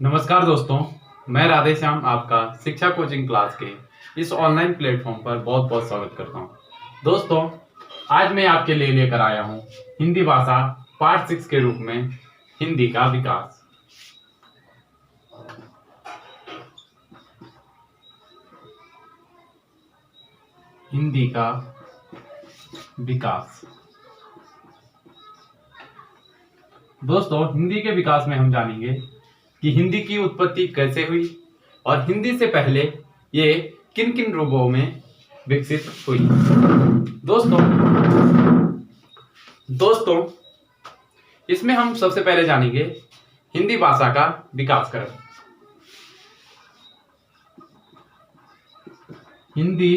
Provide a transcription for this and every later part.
नमस्कार दोस्तों, मैं राधे श्याम आपका शिक्षा कोचिंग क्लास के इस ऑनलाइन प्लेटफॉर्म पर बहुत बहुत स्वागत करता हूं। दोस्तों, आज मैं आपके लिए लेकर आया हूं हिंदी भाषा पार्ट 6 के रूप में हिंदी का विकास। हिंदी का विकास। दोस्तों, हिंदी के विकास में हम जानेंगे कि हिंदी की उत्पत्ति कैसे हुई और हिंदी से पहले ये किन किन रूपों में विकसित हुई। दोस्तों इसमें हम सबसे पहले जानेंगे हिंदी भाषा का विकासक्रम। हिंदी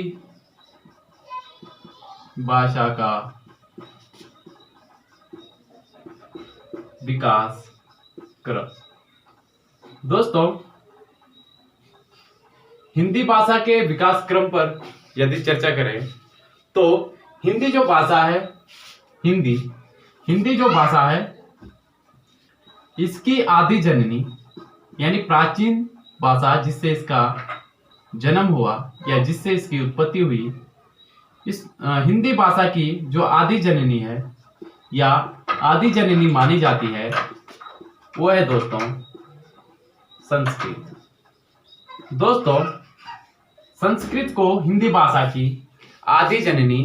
भाषा का विकास क्रम। दोस्तों, हिंदी भाषा के विकास क्रम पर यदि चर्चा करें तो हिंदी जो भाषा है हिंदी जो भाषा है इसकी आदि जननी यानी प्राचीन भाषा जिससे इसका जन्म हुआ या जिससे इसकी उत्पत्ति हुई, इस हिंदी भाषा की जो आदि जननी है या आदि जननी मानी जाती है वो है दोस्तों संस्कृत। दोस्तों, संस्कृत को हिंदी भाषा की आदि जननी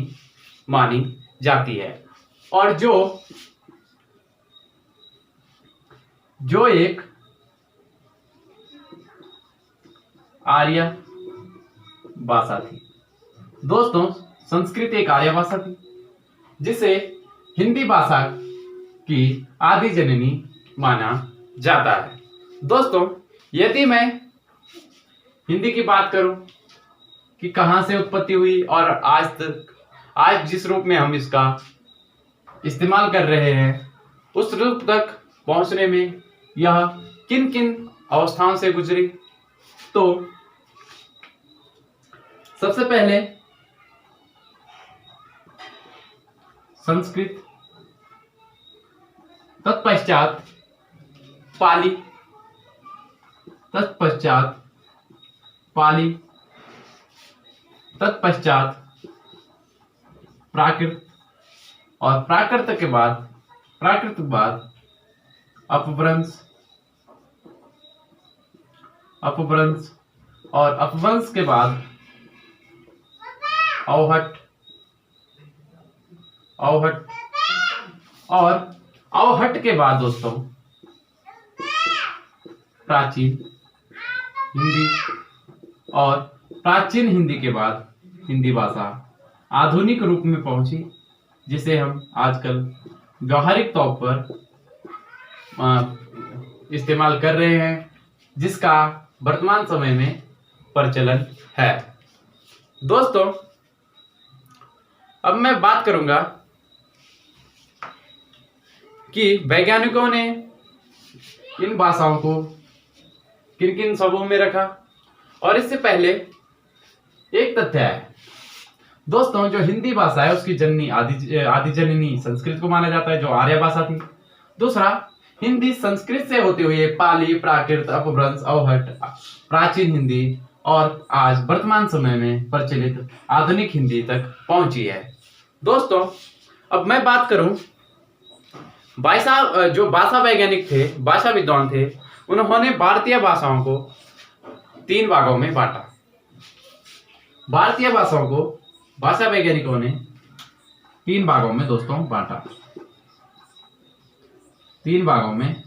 मानी जाती है और जो एक आर्य भाषा थी। दोस्तों, संस्कृत एक आर्य भाषा थी जिसे हिंदी भाषा की आदि जननी माना जाता है। दोस्तों, यदि मैं हिंदी की बात करूं कि कहां से उत्पत्ति हुई और आज जिस रूप में हम इसका इस्तेमाल कर रहे हैं उस रूप तक पहुंचने में यह किन किन अवस्थाओं से गुजरी, तो सबसे पहले संस्कृत, तत्पश्चात पाली, तत्पश्चात प्राकृत और प्राकृत के बाद अपभ्रंश और अपभ्रंश के बाद अवहट और अवहट के बाद दोस्तों प्राचीन हिंदी और प्राचीन हिंदी के बाद हिंदी भाषा आधुनिक रूप में पहुंची जिसे हम आजकल व्यवहारिक तौर पर इस्तेमाल कर रहे हैं, जिसका वर्तमान समय में प्रचलन है। दोस्तों, अब मैं बात करूंगा कि वैज्ञानिकों ने इन भाषाओं को किन किन शब्दों में रखा, और इससे पहले एक तथ्य है दोस्तों, जो हिंदी भाषा है उसकी जननी आदि जननी संस्कृत को माना जाता है जो आर्य भाषा थी। दूसरा, हिंदी संस्कृत से होते हुए पाली, प्राकृत, अपभ्रंश, अवहट, प्राचीन हिंदी और आज वर्तमान समय में प्रचलित आधुनिक हिंदी तक पहुंची है। दोस्तों, अब मैं बात करूं जो भाषा वैज्ञानिक थे, भाषा विद्वान थे, उन्होंने भारतीय भाषाओं को 3 भागों में बांटा। भारतीय भाषाओं को भाषा वैज्ञानिकों ने 3 भागों में दोस्तों बांटा। 3 भागों में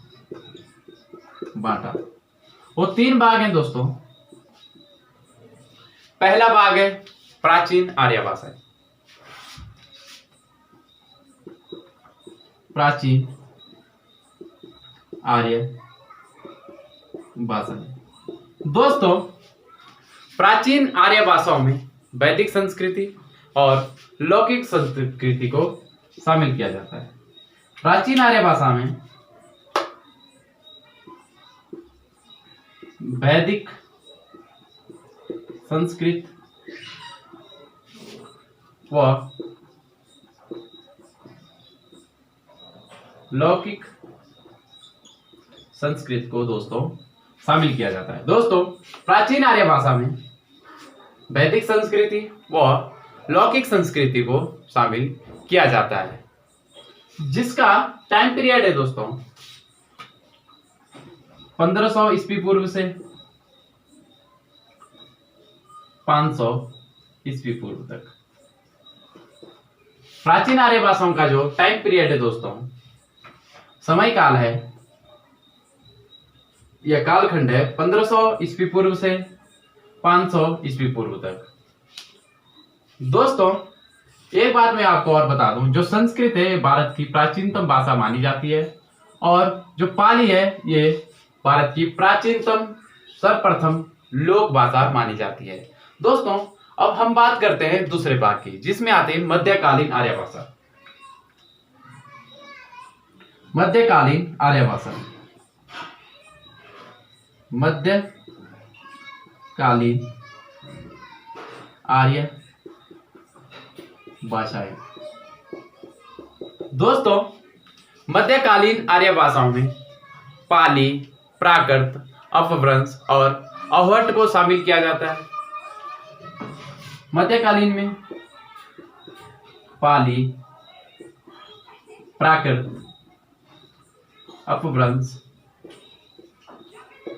बांटा। वो 3 भाग हैं दोस्तों। पहला भाग है प्राचीन आर्य भाषा। प्राचीन आर्य भाषा। दोस्तों, प्राचीन आर्य भाषाओं में वैदिक संस्कृति और लौकिक संस्कृति को शामिल किया जाता है। प्राचीन आर्य भाषा में वैदिक संस्कृत व लौकिक संस्कृत को दोस्तों शामिल किया जाता है। दोस्तों, प्राचीन आर्य भाषा में वैदिक संस्कृति व लौकिक संस्कृति को शामिल किया जाता है, जिसका टाइम पीरियड है दोस्तों 1500 ईस्वी पूर्व से 500 ईस्वी पूर्व तक। प्राचीन आर्य भाषाओं का जो टाइम पीरियड है दोस्तों, समय काल है, यह कालखंड है 1500 ईस्वी पूर्व से 500 ईस्वी पूर्व तक। दोस्तों, एक बात मैं आपको और बता दूं, जो संस्कृत है भारत की प्राचीनतम भाषा मानी जाती है और जो पाली है ये भारत की प्राचीनतम सर्वप्रथम लोक भाषा मानी जाती है। दोस्तों, अब हम बात करते हैं दूसरे भाग की, जिसमें आते हैं मध्यकालीन आर्य भाषा। मध्यकालीन आर्य भाषा, मध्यकालीन आर्य भाषाएं। दोस्तों, मध्यकालीन आर्य भाषाओं में पाली, प्राकृत, अपभ्रंश और अवहट्ट को शामिल किया जाता है। मध्यकालीन में पाली, प्राकृत, अपभ्रंश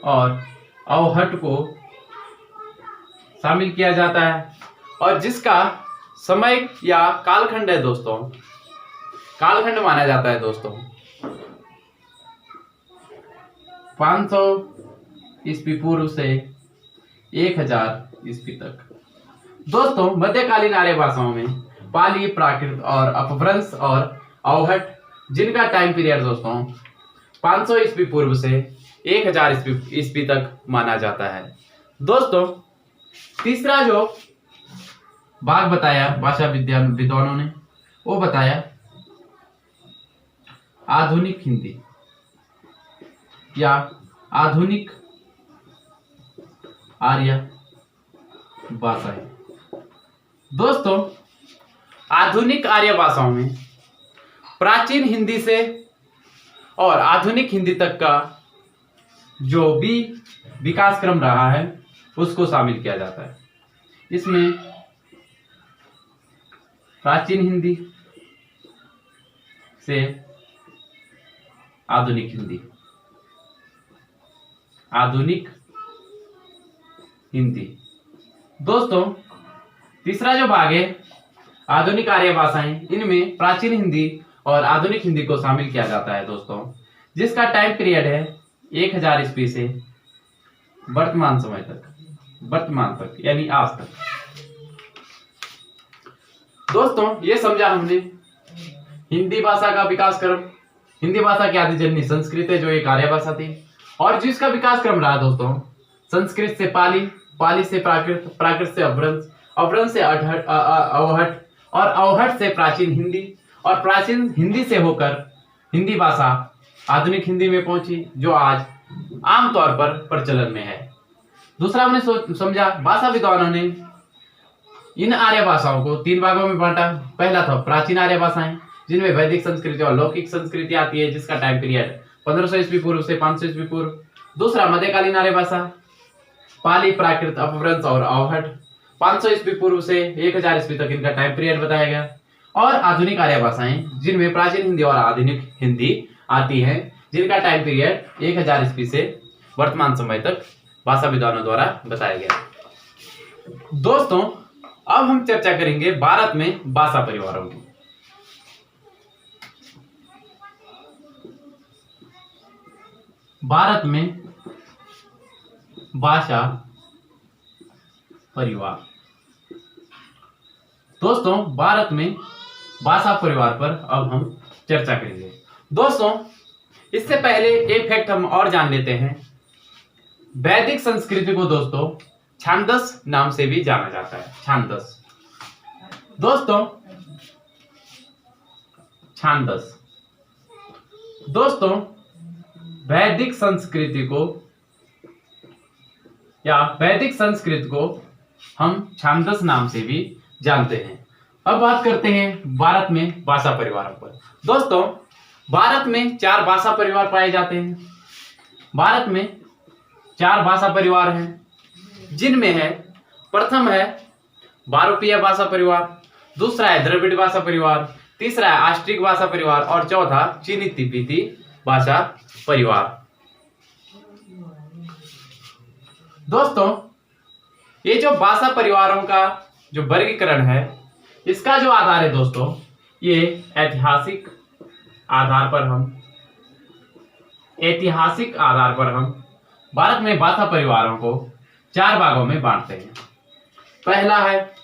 और अवहट्ट को शामिल किया जाता है, और जिसका समय या कालखंड है दोस्तों, कालखंड माना जाता है दोस्तों 500 ईस्वी पूर्व से 1000 ईस्वी तक। दोस्तों, मध्यकालीन आर्य भाषाओं में पाली, प्राकृत और अपभ्रंश और अवहट्ट, जिनका टाइम पीरियड दोस्तों 500 ईस्वी पूर्व से 1000 ईस्वी तक माना जाता है। दोस्तों, तीसरा जो भाग बताया भाषा विद्वानों ने, वो बताया आधुनिक हिंदी या आधुनिक आर्य भाषाएं। दोस्तों, आधुनिक आर्य भाषाओं में प्राचीन हिंदी से और आधुनिक हिंदी तक का जो भी विकास क्रम रहा है उसको शामिल किया जाता है। इसमें प्राचीन हिंदी से आधुनिक हिंदी, आधुनिक हिंदी। दोस्तों, तीसरा जो भाग है आधुनिक आर्य भाषाएं, इनमें प्राचीन हिंदी और आधुनिक हिंदी को शामिल किया जाता है दोस्तों, जिसका टाइम पीरियड है 1000 ईस्वी से वर्तमान समय तक, वर्तमान तक यानी आज तक। दोस्तों, ये समझा हमने हिंदी भाषा का विकास क्रम। हिंदी भाषा की आदि जननी संस्कृत है, जो एक आर्य भाषा थी, और जिसका विकास क्रम रहा दोस्तों संस्कृत से पाली, पाली से प्राकृत, प्राकृत से अपभ्रंश, अपभ्रंश से अवहट्ट और अवहट्ट से प्राचीन हिंदी, और प्राचीन हिंदी से होकर हिंदी भाषा आधुनिक हिंदी में पहुंची, जो आज आमतौर पर प्रचलन में है। दूसरा हमने समझा भाषा विद्वानों ने इन आर्य भाषाओं को 3 भागों में बांटा। पहला था प्राचीन आर्य भाषाएं, जिनमें वैदिक संस्कृति और लौकिक संस्कृति आती है, जिसका टाइम पीरियड 1500 ईस्वी पूर्व से 500 ईस्वी पूर्व। दूसरा मध्यकालीन आर्य भाषा, पाली, प्राकृत, अपभ्रंश और अवहट्ट, 500 ईस्वी पूर्व से 1000 ईस्वी तक इनका टाइम पीरियड बताया गया। और आधुनिक आर्य भाषाएं, जिनमें प्राचीन हिंदी और आधुनिक हिंदी आती है, जिनका टाइम पीरियड 1000 ईस्वी से वर्तमान समय तक भाषा विद्वानों द्वारा बताया गया। दोस्तों, अब हम चर्चा करेंगे भारत में भाषा परिवारों की। भारत में भाषा परिवार। दोस्तों, भारत में भाषा परिवार पर अब हम चर्चा करेंगे। दोस्तों, इससे पहले एक फैक्ट हम और जान लेते हैं। वैदिक संस्कृति को दोस्तों छांदस नाम से भी जाना जाता है। छांदस। दोस्तों, छांदस। दोस्तों, वैदिक संस्कृति को या वैदिक संस्कृत को हम छांदस नाम से भी जानते हैं। अब बात करते हैं भारत में भाषा परिवारों पर। दोस्तों, भारत में 4 भाषा परिवार पाए जाते हैं। भारत में 4 भाषा परिवार हैं, जिनमें है प्रथम है बारोपीय भाषा परिवार, दूसरा है द्रविड़ भाषा परिवार, तीसरा है ऑस्ट्रिक भाषा परिवार और चौथा चीनी तिब्बती भाषा परिवार। दोस्तों, ये जो भाषा परिवारों का जो वर्गीकरण है, इसका जो आधार है दोस्तों, ये ऐतिहासिक आधार पर हम भारत में भाषा परिवारों को 4 भागों में बांटते हैं। पहला है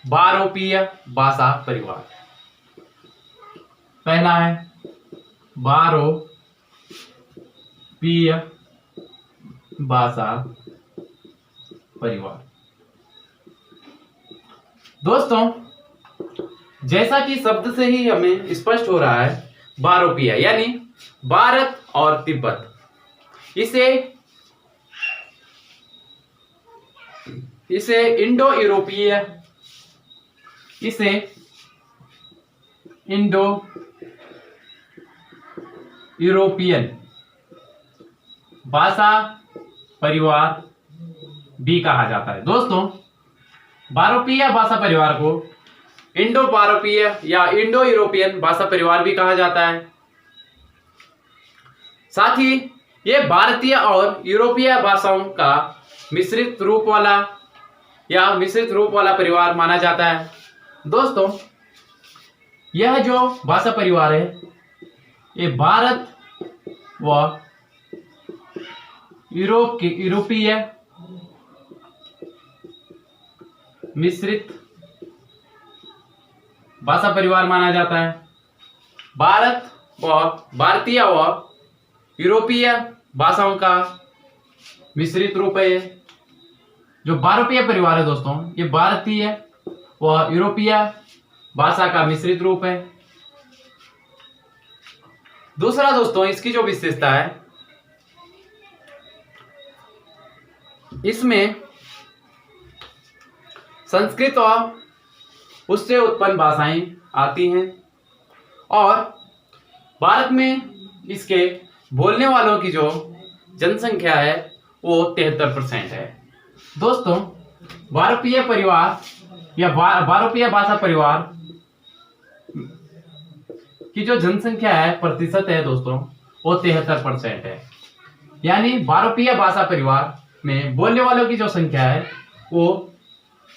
बारोपीय भाषा परिवार। दोस्तों, जैसा कि शब्द से ही हमें स्पष्ट हो रहा है, बारोपीय यानी भारत और तिब्बत, इसे इंडो यूरोपियन भाषा परिवार भी कहा जाता है। दोस्तों, बारोपीय भाषा परिवार को इंडो बारोपीय या इंडो यूरोपियन भाषा परिवार भी कहा जाता है। साथ ही ये भारतीय और यूरोपीय भाषाओं का मिश्रित रूप वाला परिवार माना जाता है। दोस्तों, यह जो भाषा परिवार है, ये भारत व यूरोपीय मिश्रित भाषा परिवार माना जाता है। भारत व भारतीय व यूरोपीय भाषाओं का मिश्रित रूप है। जो बारोपीय परिवार है दोस्तों, ये भारतीय व यूरोपीय भाषा का मिश्रित रूप है। दूसरा दोस्तों, इसकी जो विशेषता है, इसमें संस्कृत और उससे उत्पन्न भाषाएं आती हैं और भारत में इसके बोलने वालों की जो जनसंख्या है वो 73% है। दोस्तों, बारोपीय परिवार या बारोपीय भाषा परिवार की जो जनसंख्या है, प्रतिशत है दोस्तों, वो 73% है। यानी बारोपीय भाषा परिवार में बोलने वालों की जो संख्या है वो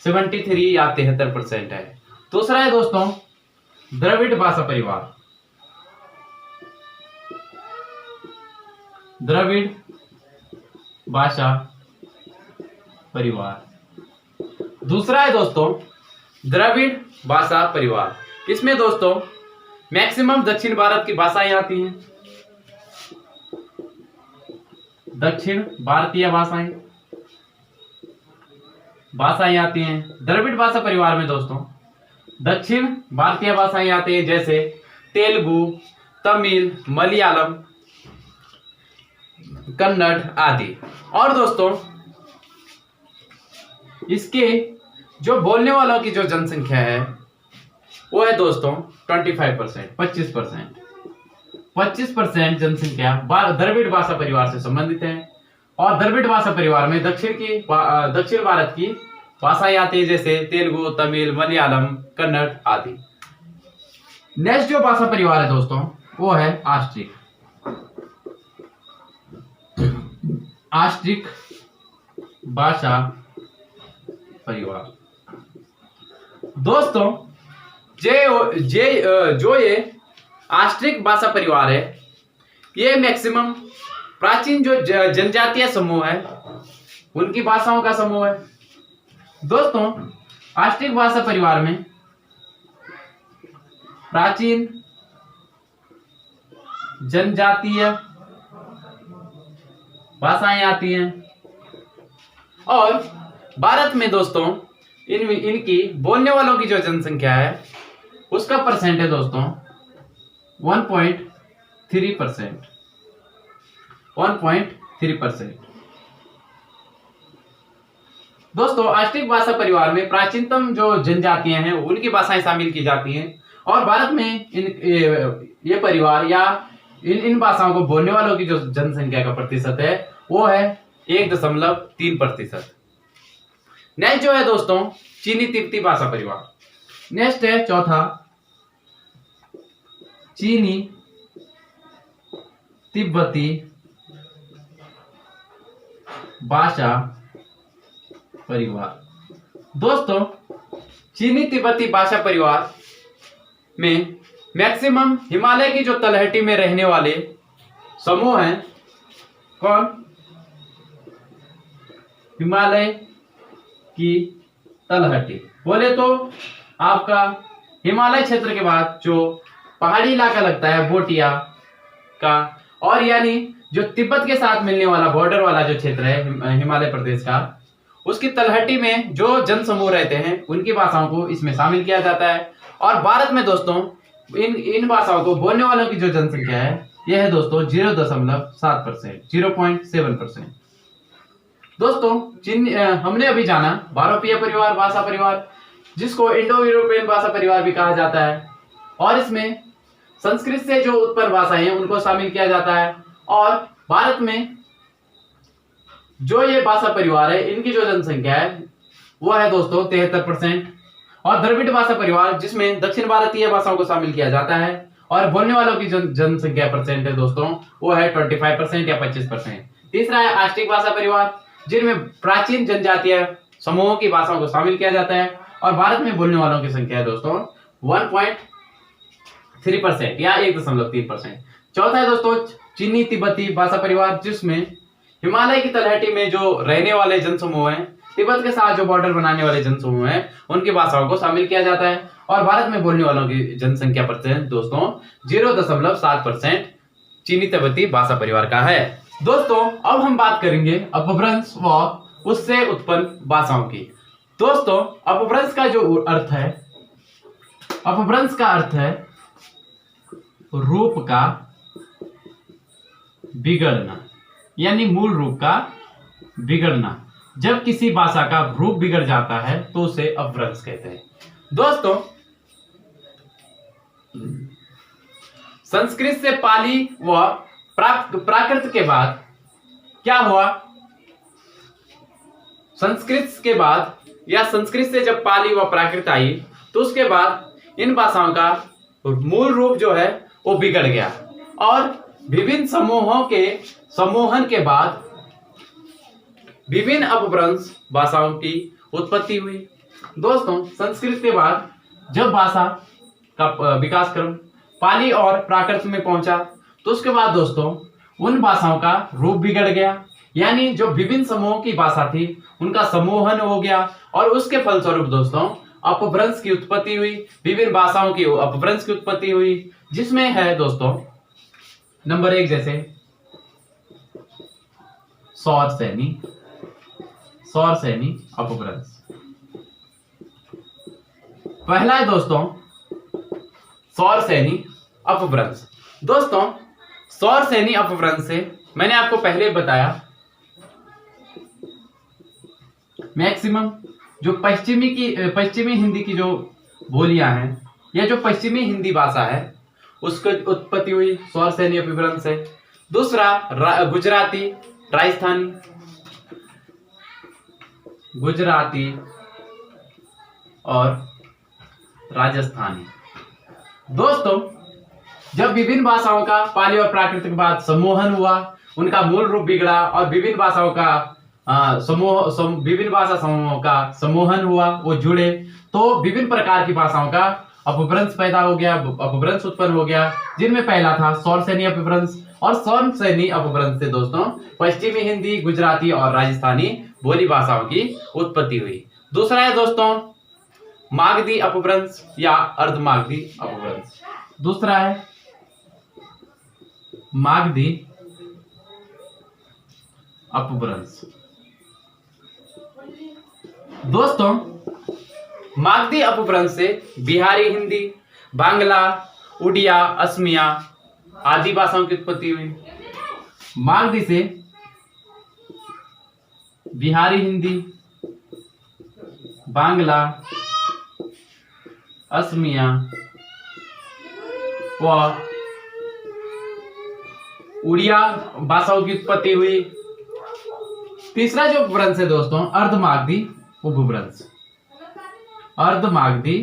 73 या 73% है। दूसरा है दोस्तों द्रविड़ भाषा परिवार। द्रविड़ भाषा परिवार दूसरा है दोस्तों द्रविड़ भाषा परिवार। इसमें दोस्तों मैक्सिमम दक्षिण भारत की भाषाएं आती हैं, दक्षिण भारतीय भाषाएं आती हैं। द्रविड़ भाषा परिवार में दोस्तों दक्षिण भारतीय भाषाएं आती हैं, जैसे तेलुगु, तमिल, मलयालम, कन्नड़ आदि। और दोस्तों इसके जो बोलने वालों की जो जनसंख्या है वो है दोस्तों 25%, 25% जनसंख्या द्रविड़ भाषा परिवार से संबंधित है। और द्रविड़ भाषा परिवार में दक्षिण भारत की भाषाएं आती हैं, जैसे तेलुगु, तमिल, मलयालम, कन्नड़ आदि। नेक्स्ट जो भाषा परिवार है दोस्तों वो है ऑस्ट्रिक भाषा परिवार। दोस्तों जो ये ऑस्ट्रिक भाषा परिवार है, ये मैक्सिमम प्राचीन जो जनजातीय समूह है उनकी भाषाओं का समूह है। दोस्तों ऑस्ट्रिक भाषा परिवार में प्राचीन जनजातीय भाषाएं आती हैं और भारत में दोस्तों इनकी बोलने वालों की जो जनसंख्या है उसका परसेंट है दोस्तों 1.3%। दोस्तों ऑस्ट्रिक भाषा परिवार में प्राचीनतम जो जनजातियां हैं उनकी भाषाएं शामिल की जाती हैं और भारत में ये परिवार या इन भाषाओं को बोलने वालों की जो जनसंख्या का प्रतिशत है वो है 1.3%। नेक्स्ट जो है दोस्तों चीनी तिब्बती भाषा परिवार। नेक्स्ट है चौथा चीनी तिब्बती भाषा परिवार। दोस्तों चीनी तिब्बती भाषा परिवार में मैक्सिमम हिमालय की जो तलहटी में रहने वाले समूह हैं। कौन? हिमालय की तलहटी बोले तो आपका हिमालय क्षेत्र के बाद जो पहाड़ी इलाका लगता है बोटिया का, और यानी जो तिब्बत के साथ मिलने वाला बॉर्डर वाला जो क्षेत्र है हिमालय प्रदेश का, उसकी तलहटी में जो जनसमूह रहते हैं उनकी भाषाओं को इसमें शामिल किया जाता है। और भारत में दोस्तों इन भाषाओं को बोलने वालों की जो जनसंख्या है यह है दोस्तों 0.7%, 0.7%। दोस्तों हमने अभी जाना भारतीय परिवार भाषा परिवार, जिसको इंडो यूरोपियन भाषा परिवार भी कहा जाता है, और इसमें संस्कृत से जो उत्पन्न भाषाएं हैं उनको शामिल किया जाता है। और भारत में जो ये भाषा परिवार है इनकी जो जनसंख्या है वो है दोस्तों 73%। और द्रविड़ भाषा परिवार जिसमें दक्षिण भारतीय भाषाओं को शामिल किया जाता है और बोलने वालों की जनसंख्या परसेंट है दोस्तों वो है 25% या 25%। तीसरा है आस्टिक भाषा परिवार जिनमें प्राचीन जनजातीय समूहों की भाषाओं को शामिल किया जाता है और भारत में बोलने वालों की संख्या है दोस्तों 1.3% या 1.3%। चौथा है दोस्तों चीनी तिब्बती भाषा परिवार जिसमें हिमालय की तलहटी में जो रहने वाले जनसमूह हैं, तिब्बत के साथ जो बॉर्डर बनाने वाले जनसमूह हैं, उनकी भाषाओं को शामिल किया जाता है। और भारत में बोलने वालों की जनसंख्या परसेंट दोस्तों 0.7% चीनी तिब्बती भाषा परिवार का है। दोस्तों अब हम बात करेंगे अपभ्रंश व उससे उत्पन्न भाषाओं की। दोस्तों अपभ्रंश का जो अर्थ है, अपभ्रंश का अर्थ है रूप का बिगड़ना, यानी मूल रूप का बिगड़ना। जब किसी भाषा का रूप बिगड़ जाता है तो उसे अपभ्रंश कहते हैं। दोस्तों संस्कृत से पाली व प्राकृत के बाद क्या हुआ? संस्कृत के बाद या संस्कृत से जब पाली व प्राकृत आई तो उसके बाद इन भाषाओं का मूल रूप जो है वो बिगड़ गया और विभिन्न समूहों के समूहन के बाद विभिन्न अपभ्रंश भाषाओं की उत्पत्ति हुई। दोस्तों संस्कृत के बाद जब भाषा का विकास क्रम पाली और प्राकृत में पहुंचा तो उसके बाद दोस्तों उन भाषाओं का रूप बिगड़ गया, यानी जो विभिन्न समूहों की भाषा थी उनका समूहन हो गया और उसके फलस्वरूप दोस्तों अपभ्रंश की उत्पत्ति हुई, विभिन्न भाषाओं की अपभ्रंश की उत्पत्ति हुई, जिसमें है दोस्तों नंबर 1 जैसे सौर सैनी अपभ्रंश। पहला है दोस्तों सौर सैनी अपभ्रंश। दोस्तों सौर सैनी अपभ्रंश से मैंने आपको पहले बताया मैक्सिमम जो पश्चिमी हिंदी की जो बोलियां हैं या जो पश्चिमी हिंदी भाषा है उसकी उत्पत्ति हुई सौर सैनी अपभ्रंश से। दूसरा गुजराती और राजस्थानी। दोस्तों जब विभिन्न भाषाओं का पाली और प्राकृत के बाद समूहन हुआ, उनका मूल रूप बिगड़ा और विभिन्न भाषाओं का विभिन्न भाषा समूहों का समूहन हुआ, वो जुड़े, तो विभिन्न प्रकार की भाषाओं का अपभ्रंश पैदा हो गया, अपभ्रंश उत्पन्न हो गया, जिनमें पहला था सौर सैनी अपभ्रंश। और सौर सैनी अपभ्रंश से दोस्तों पश्चिमी हिंदी, गुजराती और राजस्थानी बोली भाषाओं की उत्पत्ति हुई। दूसरा है दोस्तों मागधी अपभ्रंश या अर्धमागधी अपभ्रंश। दूसरा है मागधी अपभ्रंश। दोस्तों मागधी अपभ्रंश से बिहारी हिंदी, बांग्ला, उड़िया, असमिया आदि भाषाओं की उत्पत्ति हुई। मागधी से बिहारी हिंदी, बांग्ला, असमिया व उड़िया भाषाओं की उत्पत्ति हुई। तीसरा जो अपभ्रंश है दोस्तों अर्धमागधी उपभ्रंश। अर्धमागधी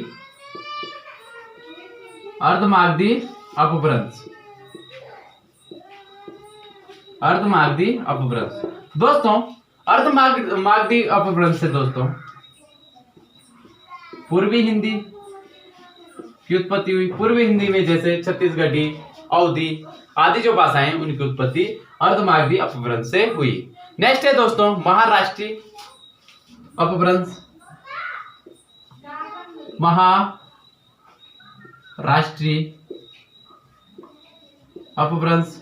अपभ्रंश। अर्धमागधी अपभ्रंश दोस्तों अर्धमागधी अपभ्रंश से दोस्तों पूर्वी हिंदी की उत्पत्ति हुई। पूर्वी हिंदी में जैसे छत्तीसगढ़ी, अवधी आदि जो भाषाएं हैं उनकी उत्पत्ति अर्धमागधी अपभ्रंश से हुई। नेक्स्ट है दोस्तों महाराष्ट्रीय अपभ्रंश। महाराष्ट्रीय अपभ्रंश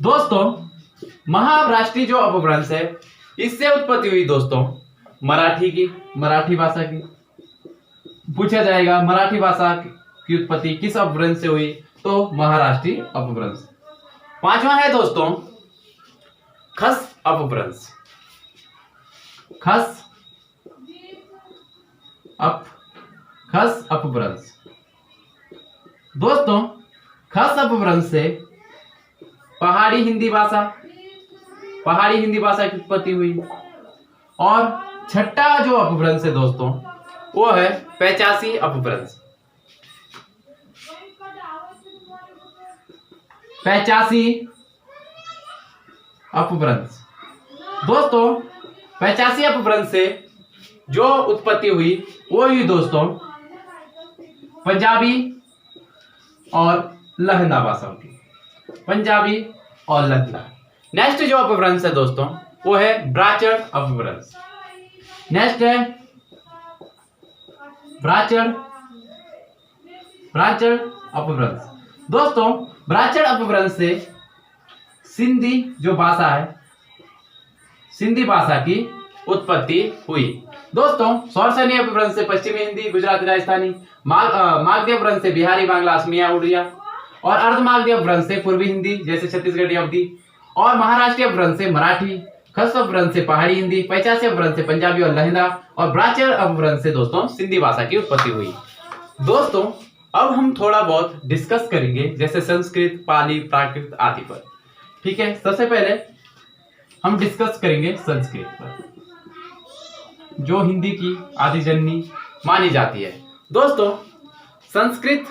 दोस्तों महाराष्ट्रीय जो अपभ्रंश है इससे उत्पत्ति हुई दोस्तों मराठी भाषा की। पूछा जाएगा मराठी भाषा की उत्पत्ति किस अपभ्रंश से हुई, तो महाराष्ट्रीय अपभ्रंश। पांचवा है दोस्तों खस अपभ्रंश। खस अपभ्रंश दोस्तों खस अपभ्रंश से पहाड़ी हिंदी भाषा की उत्पत्ति हुई। और छठा जो अपभ्रंश है दोस्तों वो है पैचासी अपभ्रंश। पैचासी अपभ्रंश दोस्तों पैचासी अपभ्रंश से जो उत्पत्ति हुई वो हुई दोस्तों पंजाबी और लहंदा भाषाओं की। पंजाबी और लहंदा। नेक्स्ट जो अपभ्रंश है दोस्तों वो है ब्राचड़ अपभ्रंश। नेक्स्ट है ब्राचड़ अपभ्रंश दोस्तों ब्राचड़ अपभ्रंश से सिंधी जो भाषा है सिंधी भाषा की उत्पत्ति हुई। दोस्तों सौरसेनी अपभ्रंश से पश्चिमी हिंदी, गुजराती, राजस्थानी। मागधी अपभ्रंश से बिहारी, बांग्ला, असमिया, उड़िया। और अर्धमागधी अपभ्रंश से पूर्वी हिंदी जैसे छत्तीसगढ़ी, अवधी। और महाराष्ट्रीय अपभ्रंश से मराठी। खस अपभ्रंश से पहाड़ी हिंदी। पैचासी अपभ्रंश से पंजाबी और लहंदा। और ब्राचड़ अपभ्रंश से दोस्तों सिंधी भाषा की उत्पत्ति हुई। दोस्तों अब हम थोड़ा बहुत डिस्कस करेंगे जैसे संस्कृत, पाली, प्राकृत आदि पर। ठीक है, सबसे पहले हम डिस्कस करेंगे संस्कृत पर जो हिंदी की आदि जननी मानी जाती है। दोस्तों संस्कृत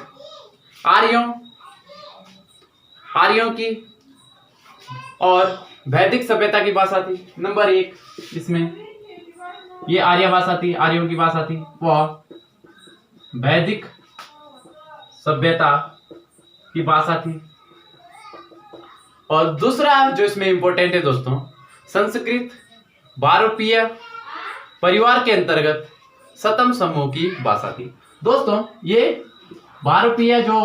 आर्यों की और वैदिक सभ्यता की भाषा थी। नंबर 1 इसमें ये आर्य भाषा थी, आर्यों की भाषा थी। वह वैदिक सभ्यता की भाषा थी। और दूसरा जो इसमें इंपॉर्टेंट है दोस्तों संस्कृत बारोपीय परिवार के अंतर्गत सतम समूह की भाषा थी। दोस्तों ये बारोपीय जो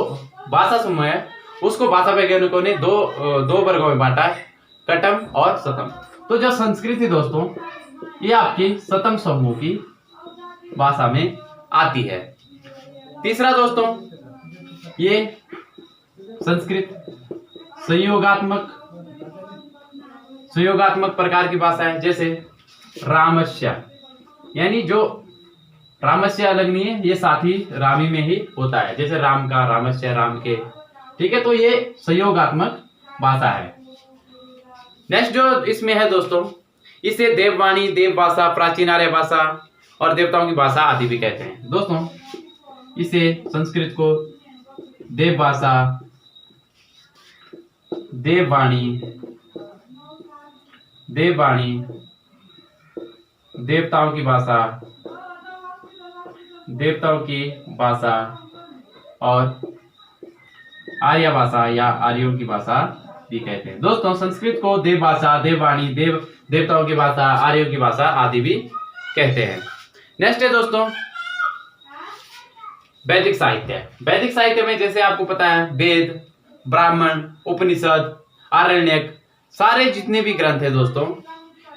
भाषा समूह है उसको भाषा वैज्ञानिकों ने दो वर्गों में बांटा है, कटम और सतम। तो जो संस्कृत थी दोस्तों ये आपकी सतम समूह की भाषा में आती है। तीसरा दोस्तों ये संस्कृत संयोगात्मक प्रकार की भाषा है। जैसे रामस्य, यानी जो रामस्य अलग नहीं है, ये साथ ही रामी में ही होता है। जैसे राम का, रामस्य, राम के। ठीक है, तो ये संयोगात्मक भाषा है। नेक्स्ट जो इसमें है दोस्तों इसे देववाणी, देव भाषा, प्राचीन आर्य भाषा और देवताओं की भाषा आदि भी कहते हैं। दोस्तों इसे संस्कृत को देव भाषा, देववाणी, देवताओं की भाषा और आर्य भाषा या आर्यों की भाषा भी कहते हैं। दोस्तों संस्कृत को देव भाषा, देववाणी, देवताओं की भाषा, आर्यों की भाषा आदि भी कहते हैं। नेक्स्ट है दोस्तों वैदिक साहित्य। वैदिक साहित्य में जैसे आपको पता है वेद, ब्राह्मण, उपनिषद, आरण्यक, सारे जितने भी ग्रंथ हैं दोस्तों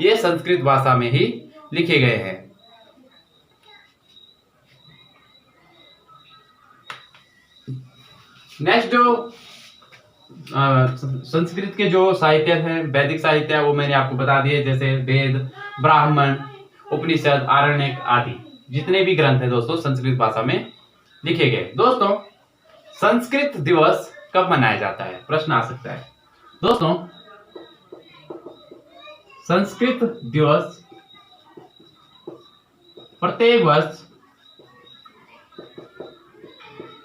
ये संस्कृत भाषा में ही लिखे गए हैं। नेक्स्ट जो संस्कृत के जो साहित्य हैं, वैदिक साहित्य, वो मैंने आपको बता दिए। जैसे वेद, ब्राह्मण, उपनिषद, आरण्यक आदि जितने भी ग्रंथ हैं दोस्तों संस्कृत भाषा में लिखे गए। दोस्तों संस्कृत दिवस कब मनाया जाता है, प्रश्न आ सकता है। दोस्तों संस्कृत दिवस प्रत्येक वर्ष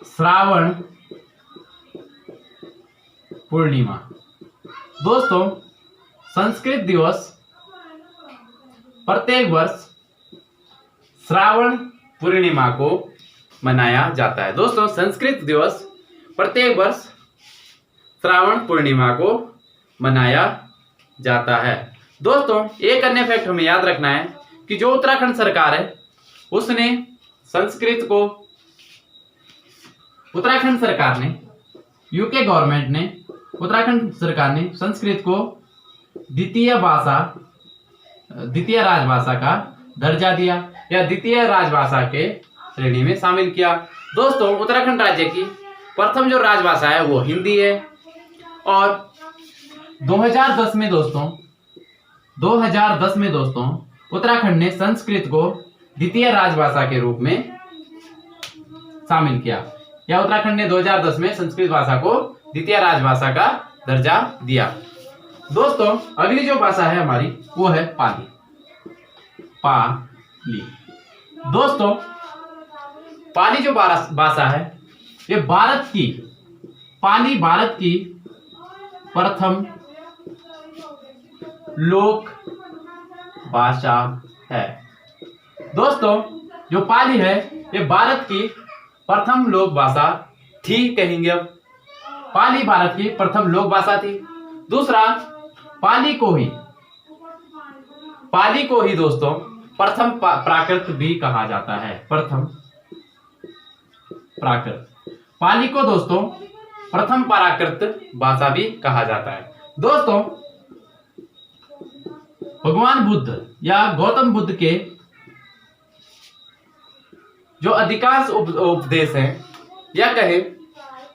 श्रावण पूर्णिमा। दोस्तों, संस्कृत दिवस प्रत्येक वर्ष श्रावण पूर्णिमा को मनाया जाता है। दोस्तों, संस्कृत दिवस प्रत्येक वर्ष श्रावण पूर्णिमा को मनाया जाता है। दोस्तों, एक अन्य फैक्ट हमें याद रखना है कि जो उत्तराखंड सरकार है उसने संस्कृत को, उत्तराखंड सरकार ने, यूके गवर्नमेंट ने, उत्तराखंड सरकार ने संस्कृत को द्वितीय राजभाषा का दर्जा दिया या द्वितीय राजभाषा के श्रेणी में शामिल किया। दोस्तों, उत्तराखंड राज्य की प्रथम जो राजभाषा है वो हिंदी है और 2010 में दोस्तों उत्तराखंड ने संस्कृत को द्वितीय राजभाषा के रूप में शामिल किया, या उत्तराखंड ने 2010 में संस्कृत भाषा को द्वितीय राजभाषा का दर्जा दिया। दोस्तों, अगली जो भाषा है हमारी वो है पाली। दोस्तों, पाली जो भाषा है ये भारत की प्रथम लोक भाषा है। दोस्तों, जो पाली है ये भारत की प्रथम लोक भाषा थी, कहेंगे अब। पाली भारत की प्रथम लोक भाषा थी। दूसरा, पाली को ही दोस्तों प्रथम प्राकृत भी कहा जाता है। प्रथम प्राकृत, पाली को दोस्तों प्रथम प्राकृत भाषा भी कहा जाता है। दोस्तों, भगवान बुद्ध या गौतम बुद्ध के जो अधिकांश उपदेश हैं, या कहे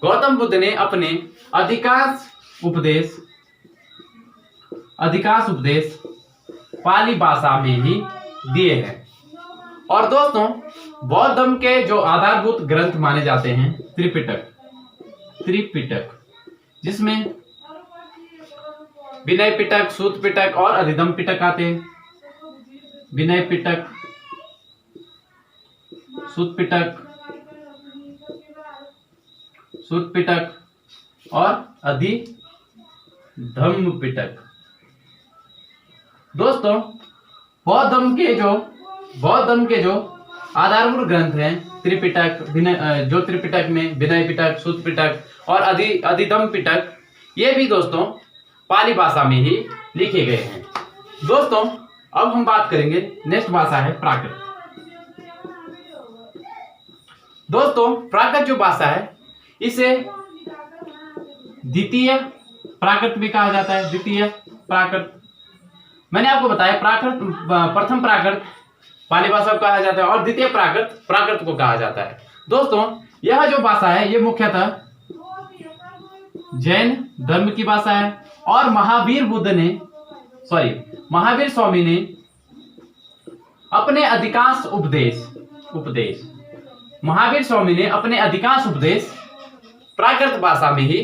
गौतम बुद्ध ने अपने अधिकांश उपदेश पाली भाषा में ही दिए हैं। और दोस्तों, बौद्ध धर्म के जो आधारभूत ग्रंथ माने जाते हैं त्रिपिटक, जिसमें विनय पिटक, सूत पिटक और अधिगम पिटक आते हैं। विनय पिटक, सूत पिटक और अधिधम्म पिटक। दोस्तों, बौद्ध धर्म के जो आधारभूत ग्रंथ हैं त्रिपिटक, त्रिपिटक में विनय पिटक, सूत पिटक और अधिधम्म पिटक, ये भी दोस्तों पाली भाषा में ही लिखे गए हैं। दोस्तों, अब हम बात करेंगे, नेक्स्ट भाषा है प्राकृत। दोस्तों, प्राकृत जो भाषा है इसे द्वितीय प्राकृत भी कहा जाता है। द्वितीय प्राकृत, मैंने आपको बताया प्रथम प्राकृत पाली भाषा को कहा जाता है और द्वितीय प्राकृत को कहा जाता है। दोस्तों, यह जो भाषा है ये मुख्यतः जैन धर्म की भाषा है और महावीर स्वामी ने अपने अधिकांश उपदेश प्राकृत भाषा में ही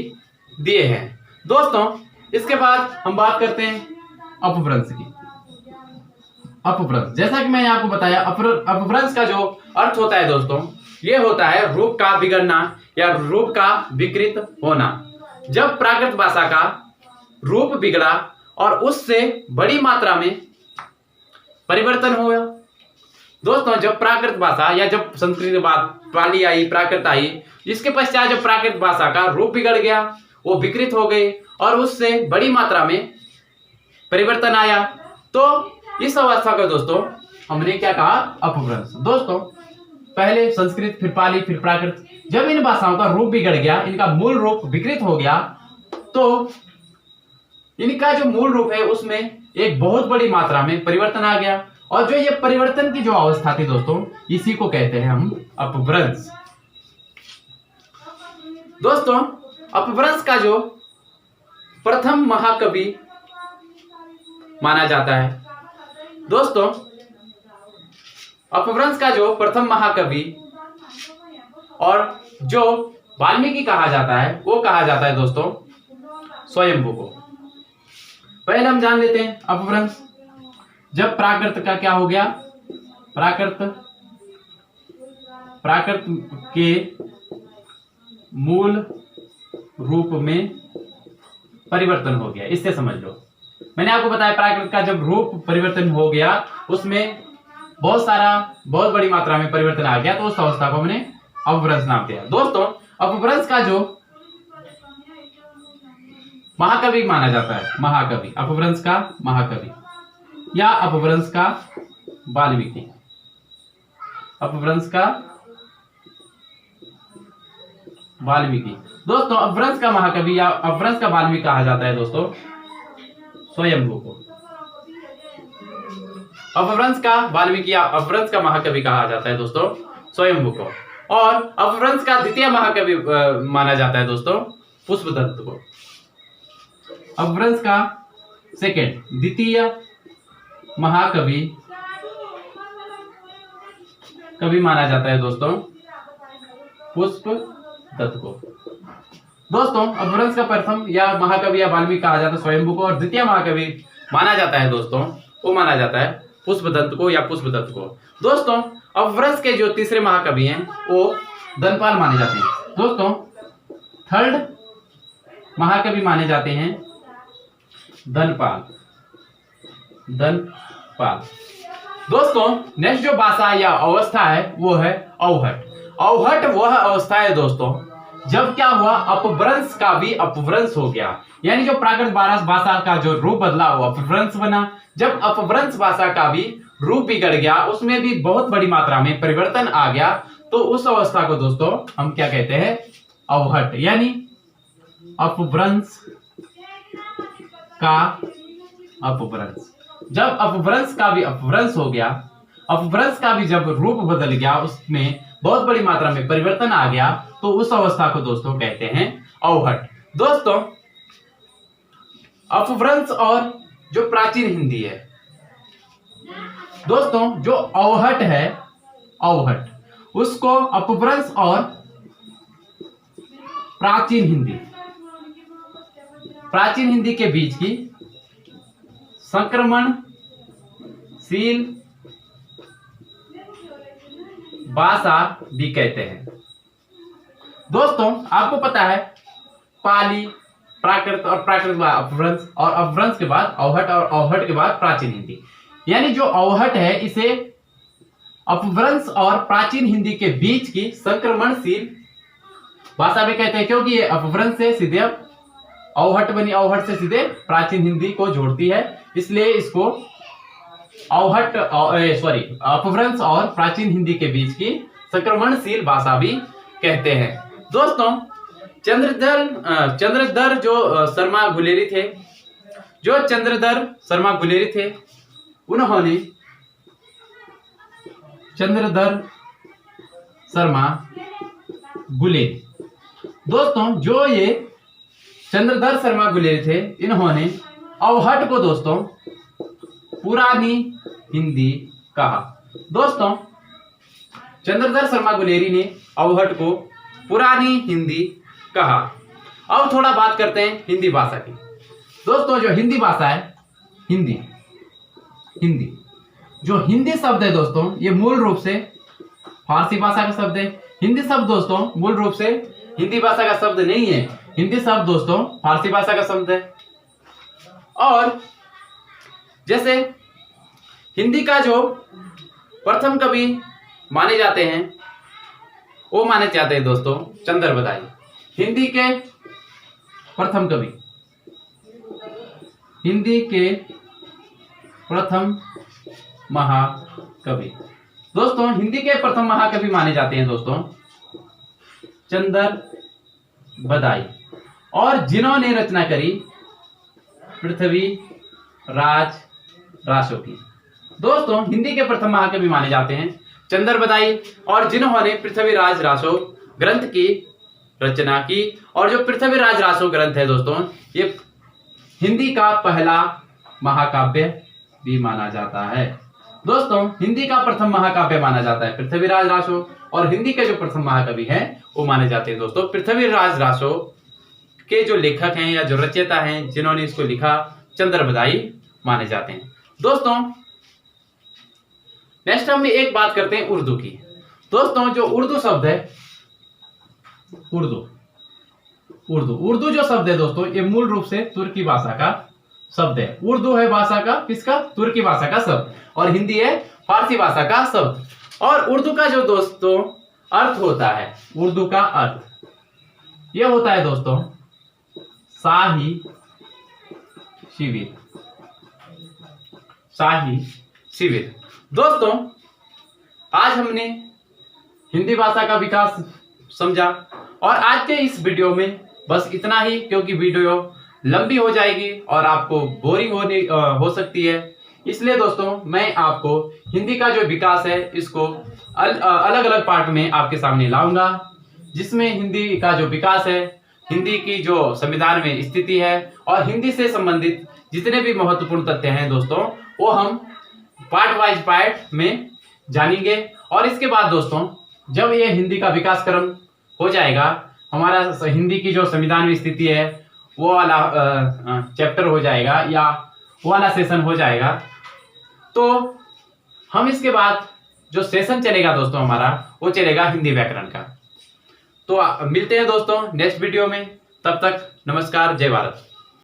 दिए हैं। दोस्तों, इसके बाद हम बात करते हैं अपभ्रंश की। अपभ्रंश, जैसा कि मैंने आपको बताया, अपभ्रंश का जो अर्थ होता है दोस्तों, ये होता है रूप का बिगड़ना या रूप का विकृत होना। जब प्राकृत भाषा का रूप बिगड़ा और उससे बड़ी मात्रा में परिवर्तन हुआ। दोस्तों, जब प्राकृत भाषा या जब संस्कृत पाली आई, प्राकृत आई, इसके पश्चात जब प्राकृत भाषा का रूप बिगड़ गया, वो विकृत हो गई और उससे बड़ी मात्रा में परिवर्तन आया, तो इस अवस्था को दोस्तों हमने क्या कहा? अपभ्रंश। दोस्तों, पहले संस्कृत, फिर पाली, फिर प्राकृत, जब इन भाषाओं का रूप बिगड़ गया, इनका मूल रूप विकृत हो गया, तो इनका जो मूल रूप है उसमें एक बहुत बड़ी मात्रा में परिवर्तन आ गया। और जो ये परिवर्तन की जो अवस्था थी दोस्तों, इसी को कहते हैं हम अपभ्रंश। दोस्तों, अपभ्रंश का जो प्रथम महाकवि माना जाता है, दोस्तों अपभ्रंश का जो प्रथम महाकवि और जो वाल्मीकि कहा जाता है, वो कहा जाता है दोस्तों स्वयंभू को। पहले हम जान लेते हैं अपभ्रंश। जब प्राकृत का क्या हो गया, प्राकृत के मूल रूप में परिवर्तन हो गया। इससे समझ लो, मैंने आपको बताया प्राकृत का जब रूप परिवर्तन हो गया, उसमें बहुत बड़ी मात्रा में परिवर्तन आ गया, तो उस अवस्था को हमने अपभ्रंश नाम दिया। दोस्तों, अपभ्रंश का जो महाकवि माना जाता है, महाकवि, अपभ्रंश का महाकवि या अपभ्रंश का वाल्मीकि, अपभ्रंश का वाल्मीकि। दोस्तों, अपभ्रंश का महाकवि या अपभ्रंश का वाल्मीकि कहा जाता है दोस्तों स्वयंभू को। अपभ्रंश का वाल्मीकि या अपभ्रंश का महाकवि कहा जाता है दोस्तों स्वयंभू को। और अपभ्रंश का द्वितीय महाकवि माना जाता है दोस्तों पुष्पदत्त को। अपभ्रंश का द्वितीय महाकवि माना जाता है दोस्तों पुष्पदत्त को। दोस्तों, अपभ्रंश का प्रथम या महाकवि या वाल्मीकि कहा जाता है स्वयंभू को, और द्वितीय महाकवि माना जाता है दोस्तों, वो माना जाता है पुष्पदत्त को या पुष्पदत्त को। दोस्तों, अपभ्रंश के जो तीसरे महाकवि हैं वो धनपाल माने जाते हैं। दोस्तों, थर्ड महाकवि माने जाते हैं धनपाल। दोस्तों, नेक्स्ट जो भाषा या अवस्था है वो है अवहट। अवहट वह अवस्था है दोस्तों जब क्या हुआ, अपभ्रंश का भी अपभ्रंश हो गया, यानी जो प्राकृत भाषा का जो रूप बदला वो अपभ्रंश बना। जब अपभ्रंश भाषा का भी रूप बिगड़ गया, उसमें भी बहुत बड़ी मात्रा में परिवर्तन आ गया, तो उस अवस्था को दोस्तों हम क्या कहते हैं, अवहट, यानी अपभ्रंश का अपभ्रंश। जब अपभ्रंश का भी अपभ्रंश हो गया, अपभ्रंश का भी जब रूप बदल गया, उसमें बहुत बड़ी मात्रा में परिवर्तन आ गया, तो उस अवस्था को दोस्तों कहते हैं अवहट। दोस्तों, अपभ्रंश और जो प्राचीन हिंदी है दोस्तों, जो अवहट है, अवहट, उसको अपभ्रंश और प्राचीन हिंदी के बीच की संक्रमणशील भाषा भी कहते हैं। दोस्तों, आपको पता है पाली, प्राकृत और प्राकृत अपभ्रंश, और अपभ्रंश के बाद अवहट, और अवहट के बाद प्राचीन हिंदी। यानी जो अवहट है इसे अपभ्रंश और प्राचीन हिंदी के बीच की संक्रमणशील भाषा भी कहते हैं, क्योंकि ये अपभ्रंश से सीधे अवहट बनी, अवहट से सीधे प्राचीन हिंदी को जोड़ती है, इसलिए इसको अपभ्रंश और प्राचीन हिंदी के बीच की संक्रमणशील भाषा भी कहते हैं। दोस्तों, चंद्रधर जो शर्मा गुलेरी थे, उन्होंने दोस्तों जो ये चंद्रधर शर्मा गुलेरी थे, इन्होंने अवहट को दोस्तों पुरानी हिंदी कहा। दोस्तों, चंद्रधर शर्मा गुलेरी ने अवहट को पुरानी हिंदी कहा। अब थोड़ा बात करते हैं हिंदी भाषा की। दोस्तों, जो हिंदी भाषा है, हिंदी जो हिंदी शब्द है दोस्तों, ये मूल रूप से फारसी भाषा का शब्द है। हिंदी शब्द दोस्तों मूल रूप से हिंदी भाषा का शब्द नहीं है, हिंदी शब्द दोस्तों फारसी भाषा का शब्द है। और जैसे हिंदी का जो प्रथम कवि माने जाते हैं, वो माने जाते हैं दोस्तों चंदर बदाई। हिंदी के प्रथम कवि, हिंदी के प्रथम महाकवि, दोस्तों हिंदी के प्रथम महाकवि माने जाते हैं दोस्तों चंदर बदाई, और जिन्होंने रचना करी पृथ्वीराज रासो की। दोस्तों, हिंदी के प्रथम महाकवि माने जाते हैं चंदर बदाई, और जिन्होंने पृथ्वीराज रासो ग्रंथ की रचना की। और जो पृथ्वीराज रासो ग्रंथ है दोस्तों, ये हिंदी का पहला महाकाव्य भी माना जाता है। दोस्तों, हिंदी का प्रथम महाकाव्य माना जाता है पृथ्वीराज रासो, और हिंदी के जो प्रथम महाकवि हैं वो माने जाते हैं दोस्तों पृथ्वीराज रासो के जो लेखक हैं या जो रचयिता हैं जिन्होंने इसको लिखा, चंदर बदाई माने जाते हैं। दोस्तों, नेक्स्ट हम एक बात करते हैं उर्दू की। दोस्तों जो उर्दू शब्द है, उर्दू जो शब्द है दोस्तों, ये मूल रूप से तुर्की भाषा का शब्द है। उर्दू है भाषा का किसका? तुर्की भाषा का शब्द, और हिंदी है फारसी भाषा का शब्द। और उर्दू का जो दोस्तों अर्थ होता है, उर्दू का अर्थ यह होता है दोस्तों शाही शिविर। शाही शिविर। दोस्तों आज हमने हिंदी भाषा का विकास समझा, और आज के इस वीडियो में बस इतना ही, क्योंकि वीडियो लंबी हो जाएगी और आपको बोरिंग हो सकती है। इसलिए दोस्तों मैं आपको हिंदी का जो विकास है इसको अलग अलग पार्ट में आपके सामने लाऊंगा, जिसमें हिंदी का जो विकास है, हिंदी की जो संविधान में स्थिति है, और हिंदी से संबंधित जितने भी महत्वपूर्ण तथ्य हैं दोस्तों, वो हम पार्ट वाइज पार्ट में जानेंगे। और इसके बाद दोस्तों जब ये हिंदी का विकास क्रम हो जाएगा, हमारा हिंदी की जो संविधान में स्थिति है वो वाला चैप्टर हो जाएगा, या वो वाला सेशन हो जाएगा, तो हम इसके बाद जो सेशन चलेगा दोस्तों हमारा, वो चलेगा हिंदी व्याकरण का। तो मिलते हैं दोस्तों नेक्स्ट वीडियो में। तब तक नमस्कार, जय भारत।